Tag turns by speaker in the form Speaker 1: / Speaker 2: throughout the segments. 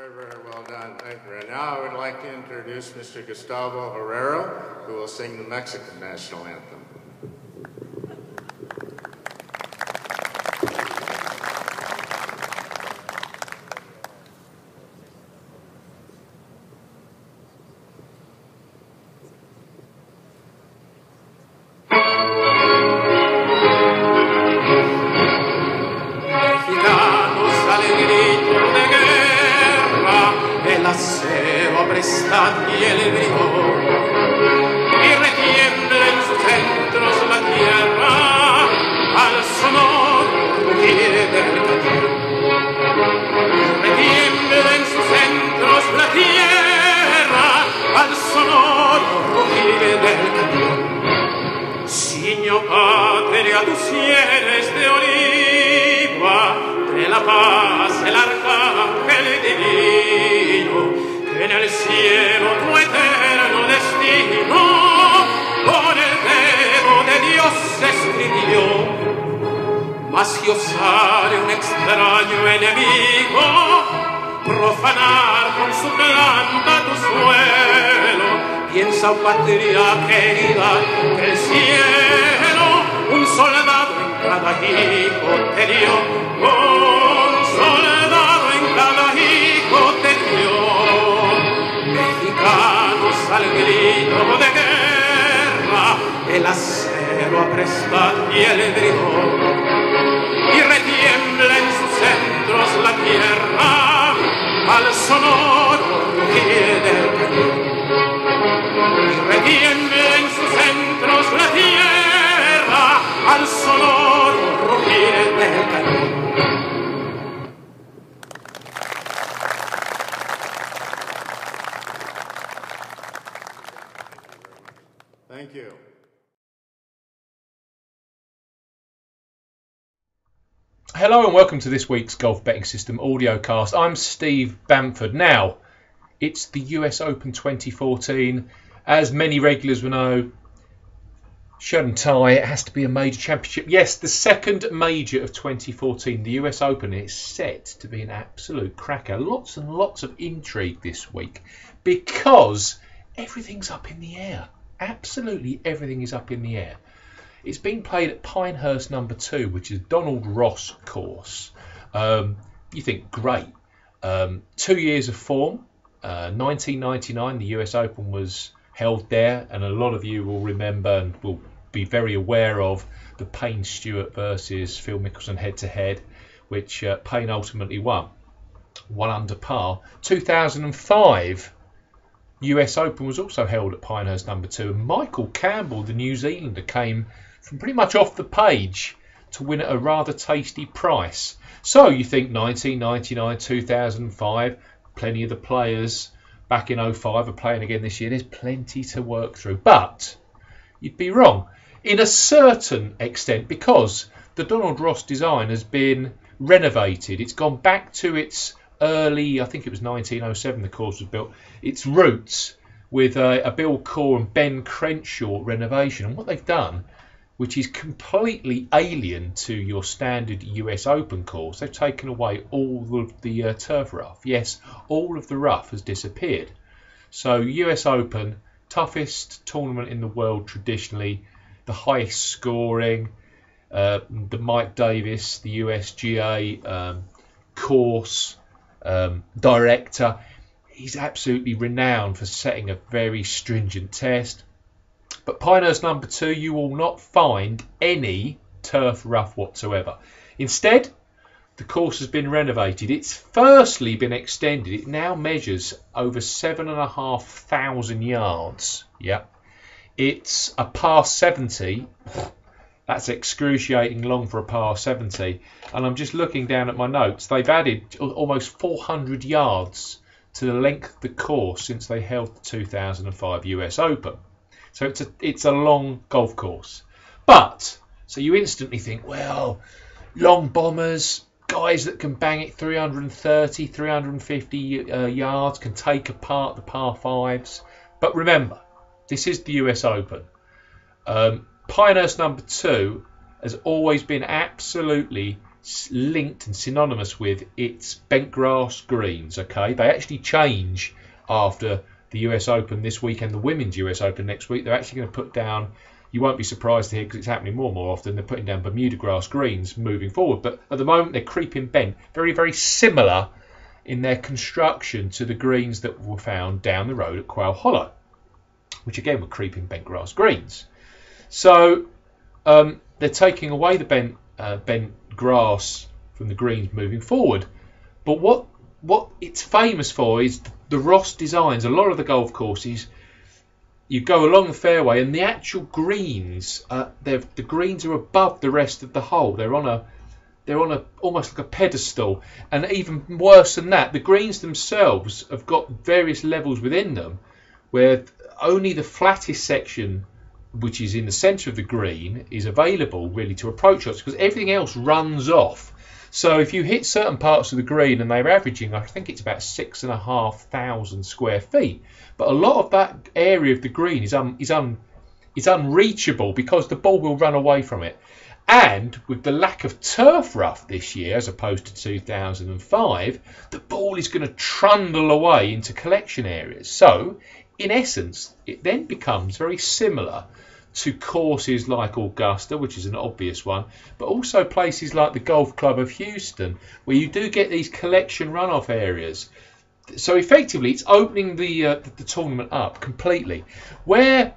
Speaker 1: Very, very well done. Thank you. And now I would like to introduce Mr. Gustavo Herrero, who will sing the Mexican national anthem.
Speaker 2: Y el grito y retiembla en sus centros la tierra al sonoro rugir del cañón. Retiembla en sus centros la tierra al sonoro rugir del cañón. Signo patria, tus sienes de oliva, de la paz el arcángel divino, en el cielo tu eterno destino con el dedo de Dios se escribió. Mas si osare un extraño enemigo profanar con su planta tu suelo, piensa, patria querida, que el cielo un soldado en cada hijo te dio, un soldado en cada hijo te dio. Mexicanos al grito de guerra, el acero apresta y el grito, y retiembla en sus centros la tierra al sonoro rugir del cañón. Y retiembla en sus centros la tierra al sonoro rugir del cañón.
Speaker 1: Thank you.
Speaker 3: Hello and welcome to this week's Golf Betting System audiocast. I'm Steve Bamford. Now, it's the US Open 2014. As many regulars will know, shirt and tie, it has to be a major championship. Yes, the second major of 2014, the US Open, is set to be an absolute cracker. Lots and lots of intrigue this week because everything's up in the air. Absolutely everything is up in the air. It's being played at Pinehurst No. 2, which is Donald Ross course. You think, great. 2 years of form. 1999, the US Open was held there, and a lot of you will remember and will be very aware of the Payne Stewart versus Phil Mickelson head-to-head, which Payne ultimately won under par. 2005. US Open was also held at Pinehurst No. 2, and Michael Campbell, the New Zealander, came from pretty much off the page to win at a rather tasty price. So you think 1999, 2005, plenty of the players back in 05 are playing again this year. There's plenty to work through, but you'd be wrong in a certain extent because the Donald Ross design has been renovated. It's gone back to its early, I think it was 1907 the course was built, its roots with a Bill Corr and Ben Crenshaw renovation. And what they've done, which is completely alien to your standard US Open course, they've taken away all of the turf rough. Yes, all of the rough has disappeared. So US Open, toughest tournament in the world traditionally, the highest scoring, the Mike Davis, the USGA course director. He's absolutely renowned for setting a very stringent test. But Pinehurst No. 2, you will not find any turf rough whatsoever. Instead, the course has been renovated. It's firstly been extended. It now measures over 7,500 yards. Yep. It's a par 70. That's excruciating long for a par 70. And I'm just looking down at my notes. They've added almost 400 yards to the length of the course since they held the 2005 US Open. So it's a long golf course. But, so you instantly think, well, long bombers, guys that can bang it 330, 350 yards, can take apart the par 5s. But remember, this is the US Open. Pinehurst No. 2 has always been absolutely linked and synonymous with its bent grass greens. Okay, they actually change after the US Open this week and the Women's US Open next week. They're actually going to put down, you won't be surprised to hear because it's happening more and more often, they're putting down Bermuda grass greens moving forward. But at the moment they're creeping bent, very, very similar in their construction to the greens that were found down the road at Quail Hollow, which again were creeping bent grass greens. So they're taking away the bent grass from the greens moving forward. But what it's famous for is the Ross designs. A lot of the golf courses, you go along the fairway and the actual greens, the greens are above the rest of the hole. They're on a almost like a pedestal, and even worse than that, the greens themselves have got various levels within them, where only the flattest section, which is in the centre of the green, is available really to approach shots, because everything else runs off. So if you hit certain parts of the green, and they're averaging, I think it's about 6,500 square feet, but a lot of that area of the green is unreachable because the ball will run away from it. And with the lack of turf rough this year, as opposed to 2005, the ball is going to trundle away into collection areas. So, in essence, it then becomes very similar to courses like Augusta, which is an obvious one, but also places like the Golf Club of Houston, where you do get these collection runoff areas. So effectively, it's opening the tournament up completely. Where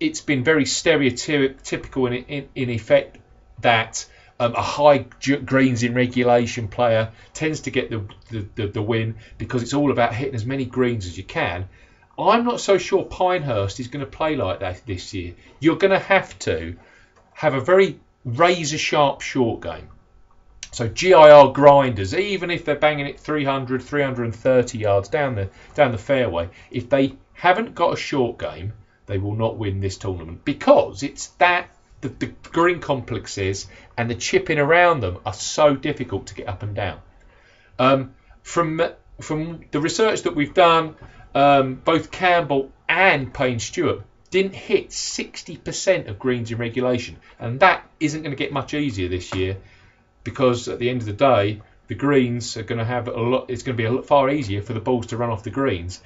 Speaker 3: it's been very stereotypical in effect that a high greens in regulation player tends to get the win because it's all about hitting as many greens as you can. I'm not so sure Pinehurst is going to play like that this year. You're going to have a very razor-sharp short game. So GIR grinders, even if they're banging it 300, 330 yards down the fairway, if they haven't got a short game, they will not win this tournament, because it's that the green complexes and the chipping around them are so difficult to get up and down. From the research that we've done, both Campbell and Payne Stewart didn't hit 60% of greens in regulation, and that isn't going to get much easier this year, because at the end of the day, the greens are going to have a lot. It's going to be a lot far easier for the balls to run off the greens.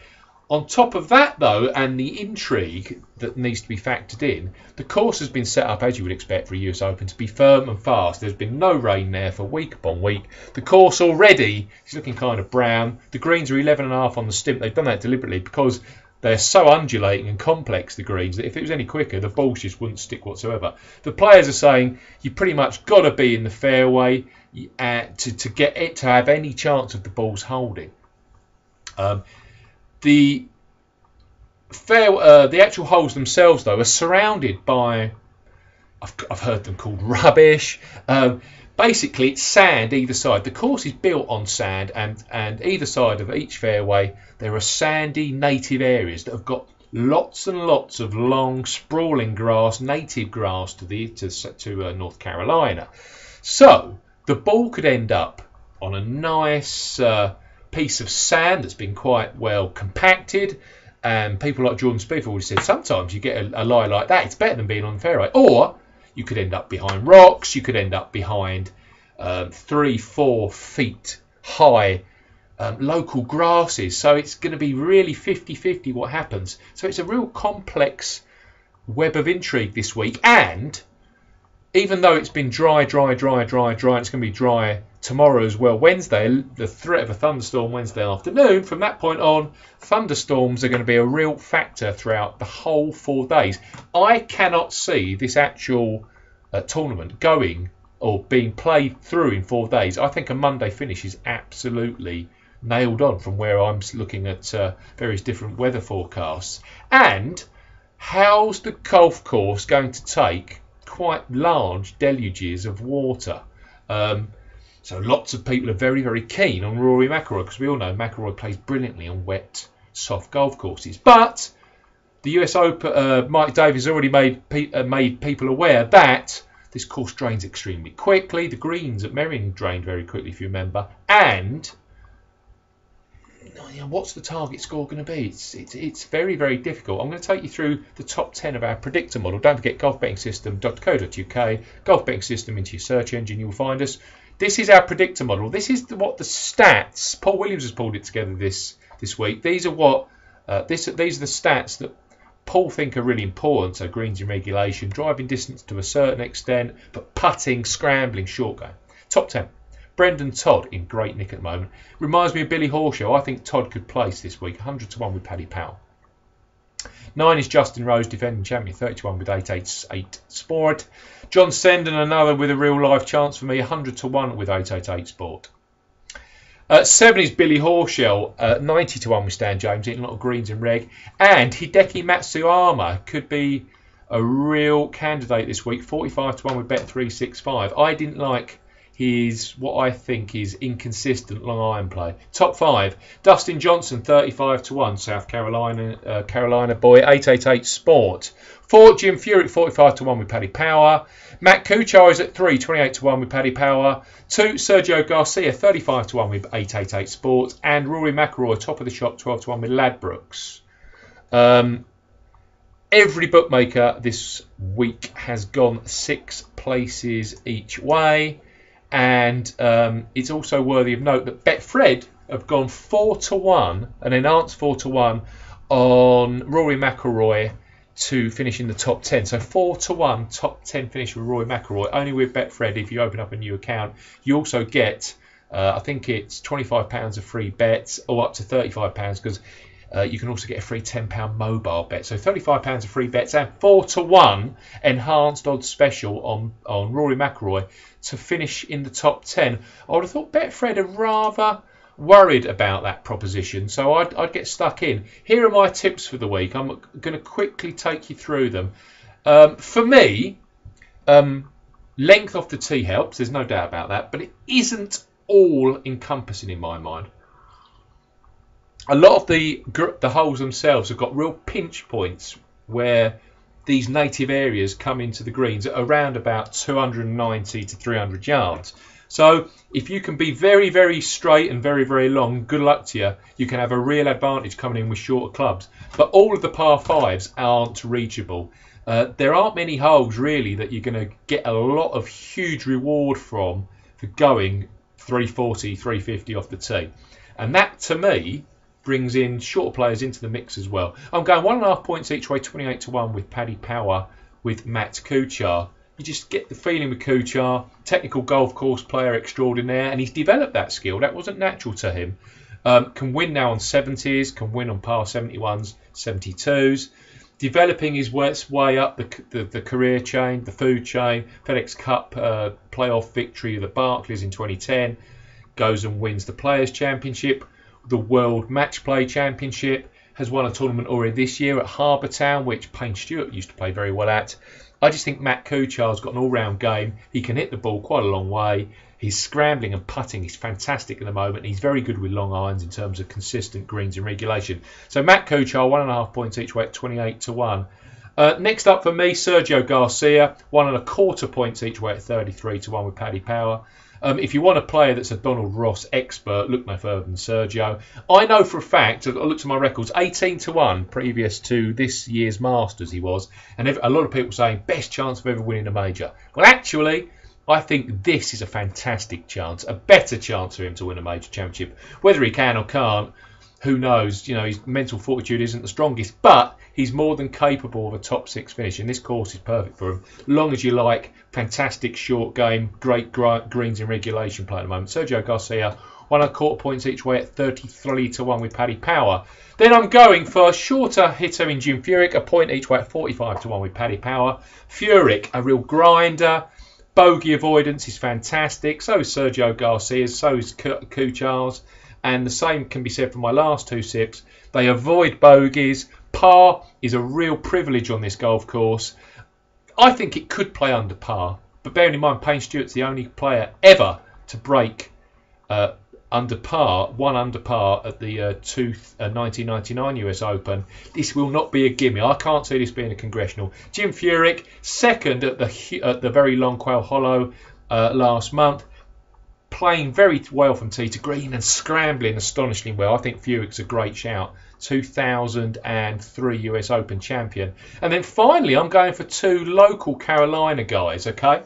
Speaker 3: On top of that, though, and the intrigue that needs to be factored in, the course has been set up, as you would expect for a US Open, to be firm and fast. There's been no rain there for week upon week. The course already is looking kind of brown. The greens are 11.5 on the stimp. They've done that deliberately because they're so undulating and complex, the greens, that if it was any quicker, the balls just wouldn't stick whatsoever. The players are saying you pretty much got to be in the fairway to get it to have any chance of the balls holding. The actual holes themselves, though, are surrounded by, I've heard them called rubbish. Basically, it's sand either side. The course is built on sand, and either side of each fairway, there are sandy native areas that have got lots and lots of long, sprawling grass, native grass to North Carolina. So the ball could end up on a nice piece of sand that's been quite well compacted, and people like Jordan Spieth always said sometimes you get a lie like that, it's better than being on the fairway. Or you could end up behind rocks, you could end up behind 3-4 feet high local grasses. So it's going to be really 50-50 what happens. So it's a real complex web of intrigue this week, and even though it's been dry, and it's going to be dry tomorrow as well, Wednesday, the threat of a thunderstorm Wednesday afternoon, from that point on, thunderstorms are going to be a real factor throughout the whole 4 days. I cannot see this actual tournament going or being played through in 4 days. I think a Monday finish is absolutely nailed on from where I'm looking at various different weather forecasts. And how's the golf course going to take quite large deluges of water? So lots of people are very, very keen on Rory McIlroy, because we all know McIlroy plays brilliantly on wet, soft golf courses. But the US Open, Mike Davis already made people aware that this course drains extremely quickly. The greens at Merion drained very quickly, if you remember. And what's the target score going to be? It's very, very difficult. I'm going to take you through the top 10 of our predictor model. Don't forget golfbettingsystem.co.uk. Golf Betting System into your search engine, you'll find us. This is our predictor model. This is what the stats. Paul Williams has pulled it together this week. These are these are the stats that Paul think are really important. So greens in regulation, driving distance to a certain extent, but putting, scrambling, short game. Top 10. Brendan Todd in great nick at the moment. Reminds me of Billy Horschel. I think Todd could place this week. 100 to 1 with Paddy Powell. 9 is Justin Rose, defending champion. 30 to 1 with 888 Sport. John Senden, another with a real life chance for me. 100 to 1 with 888 Sport. 7 is Billy Horschel. 90 to 1 with Stan James. Eating a lot of greens in reg. And Hideki Matsuyama could be a real candidate this week. 45 to 1 with Bet365. I didn't like what I think is inconsistent long iron play. Top 5, Dustin Johnson, 35 to 1, South Carolina boy, 888 Sport. 4, Jim Furyk, 45 to 1 with Paddy Power. Matt Kuchar is at 3, 28 to 1 with Paddy Power. 2, Sergio Garcia, 35 to 1 with 888 Sport. And Rory McIlroy, top of the shop, 12 to 1 with Ladbrokes. Every bookmaker this week has gone 6 places each way. And it's also worthy of note that Betfred have gone 4 to 1, an enhanced 4 to 1 on Rory McIlroy to finish in the top 10. So 4 to 1 top 10 finish with Rory McIlroy. Only with Betfred, if you open up a new account, you also get, I think it's £25 of free bets, or up to £35 because you can also get a free £10 mobile bet. So £35 of free bets and 4 to 1 enhanced odds special on Rory McIlroy to finish in the top 10. I would have thought Betfred are rather worried about that proposition, so I'd get stuck in. Here are my tips for the week. I'm going to quickly take you through them. For me, length off the tee helps. There's no doubt about that, but it isn't all encompassing in my mind. A lot of the holes themselves have got real pinch points where these native areas come into the greens at around about 290 to 300 yards. So if you can be very, very straight and very, very long, good luck to you. You can have a real advantage coming in with shorter clubs. But all of the par 5s aren't reachable. There aren't many holes really that you're going to get a lot of huge reward for going 340, 350 off the tee. And that, to me, brings in shorter players into the mix as well. I'm going 1.5 points each way, 28 to 1 with Paddy Power with Matt Kuchar. You just get the feeling with Kuchar, technical golf course player extraordinaire, and he's developed that skill. That wasn't natural to him. Can win now on 70s, can win on par 71s, 72s. Developing his way up the career chain, the food chain. FedEx Cup playoff victory of the Barclays in 2010. Goes and wins the Players' Championship. The World Match Play Championship, has won a tournament already this year at Harbour Town, which Payne Stewart used to play very well at. I just think Matt Kuchar's got an all-round game. He can hit the ball quite a long way. His scrambling and putting is fantastic at the moment. He's very good with long irons in terms of consistent greens in regulation. So Matt Kuchar, 1.5 points each way at 28 to 1. Next up for me, Sergio Garcia, 1.25 points each way at 33 to 1 with Paddy Power. If you want a player that's a Donald Ross expert, look no further than Sergio. I know for a fact, I looked at my records, 18 to 1 previous to this year's Masters he was. And a lot of people saying, best chance of ever winning a major. Well, actually, I think this is a fantastic chance, a better chance for him to win a major championship. Whether he can or can't, who knows? You know, his mental fortitude isn't the strongest, but he's more than capable of a top 6 finish, and this course is perfect for him. Long as you like fantastic short game, great greens in regulation play at the moment. Sergio Garcia, 1.25 points each way at 33 to 1 with Paddy Power. Then I'm going for a shorter hitter in Jim Furyk, a point each way at 45 to 1 with Paddy Power. Furyk, a real grinder. Bogey avoidance is fantastic. So is Sergio Garcia's, so is Kuchar's. And the same can be said for my last 2 sips. They avoid bogeys. Par is a real privilege on this golf course. I think it could play under par. But bearing in mind, Payne Stewart's the only player ever to break under par at the 1999 US Open. This will not be a gimme. I can't see this being a congressional. Jim Furyk, second at the very long Quail Hollow last month. playing very well from tee to green and scrambling astonishingly well. I think Furyck's a great shout. 2003 US Open champion. And then finally, I'm going for two local Carolina guys, okay?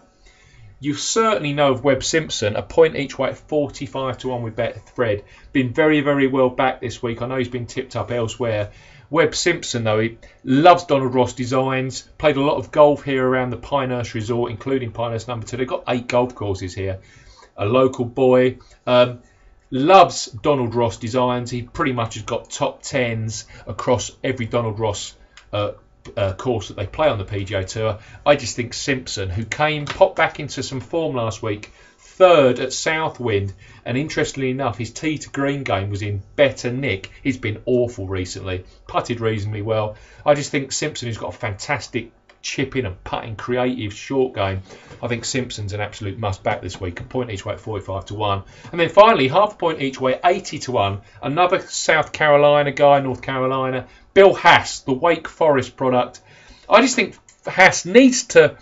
Speaker 3: You certainly know of Webb Simpson, a point each way at 45 to 1 with Betfred. Been very, very well back this week. I know he's been tipped up elsewhere. Webb Simpson, though, he loves Donald Ross designs. Played a lot of golf here around the Pinehurst Resort, including Pinehurst number 2. They've got 8 golf courses here. A local boy. Loves Donald Ross designs. He pretty much has got top 10s across every Donald Ross course that they play on the PGA Tour. I just think Simpson, who popped back into some form last week, 3rd at Southwind, and interestingly enough, his tee to green game was in better nick. He's been awful recently, putted reasonably well. I just think Simpson, who's got a fantastic chipping and putting creative short game, I think Simpson's an absolute must back this week. A point each way at 45 to 1. And then finally, half a point each way, 80 to 1. Another South Carolina guy, North Carolina, Bill Haas, the Wake Forest product. I just think Haas needs to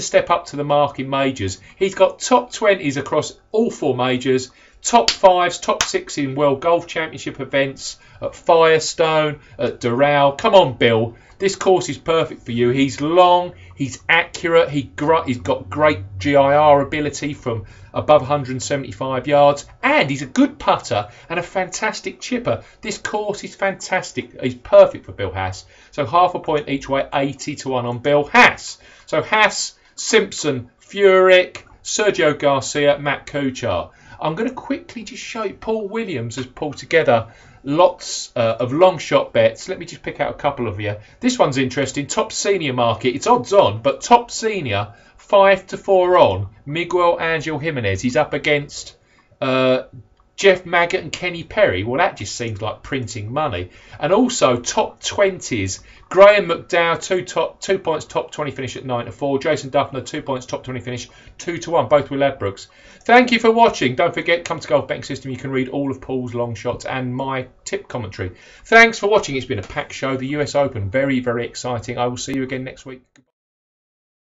Speaker 3: step up to the mark in majors. He's got top 20s across all 4 majors, top 5s, top 6 in World Golf Championship events, at Firestone, at Doral. Come on, Bill. This course is perfect for you. He's long, he's accurate, he's got great GIR ability from above 175 yards, and he's a good putter and a fantastic chipper. This course is fantastic. He's perfect for Bill Haas. So half a point each way, 80 to 1 on Bill Haas. So Haas, Simpson, Furyck, Sergio Garcia, Matt Kuchar. I'm going to quickly just show you, Paul Williams has pulled together lots of long shot bets. Let me just pick out a couple of you. This one's interesting. Top senior market. It's odds on, but top senior 5 to 4 on Miguel Angel Jimenez. He's up against Jeff Maggott and Kenny Perry. Well, that just seems like printing money. And also top 20s. Graham McDowell, 2 points top 20 finish at 9 to 4. Jason Duffner, 2 points top 20 finish 2 to 1. Both with Ladbrokes. Thank you for watching. Don't forget, come to Golf Betting System. You can read all of Paul's long shots and my tip commentary. Thanks for watching. It's been a packed show. The US Open, very, very exciting. I will see you again next week.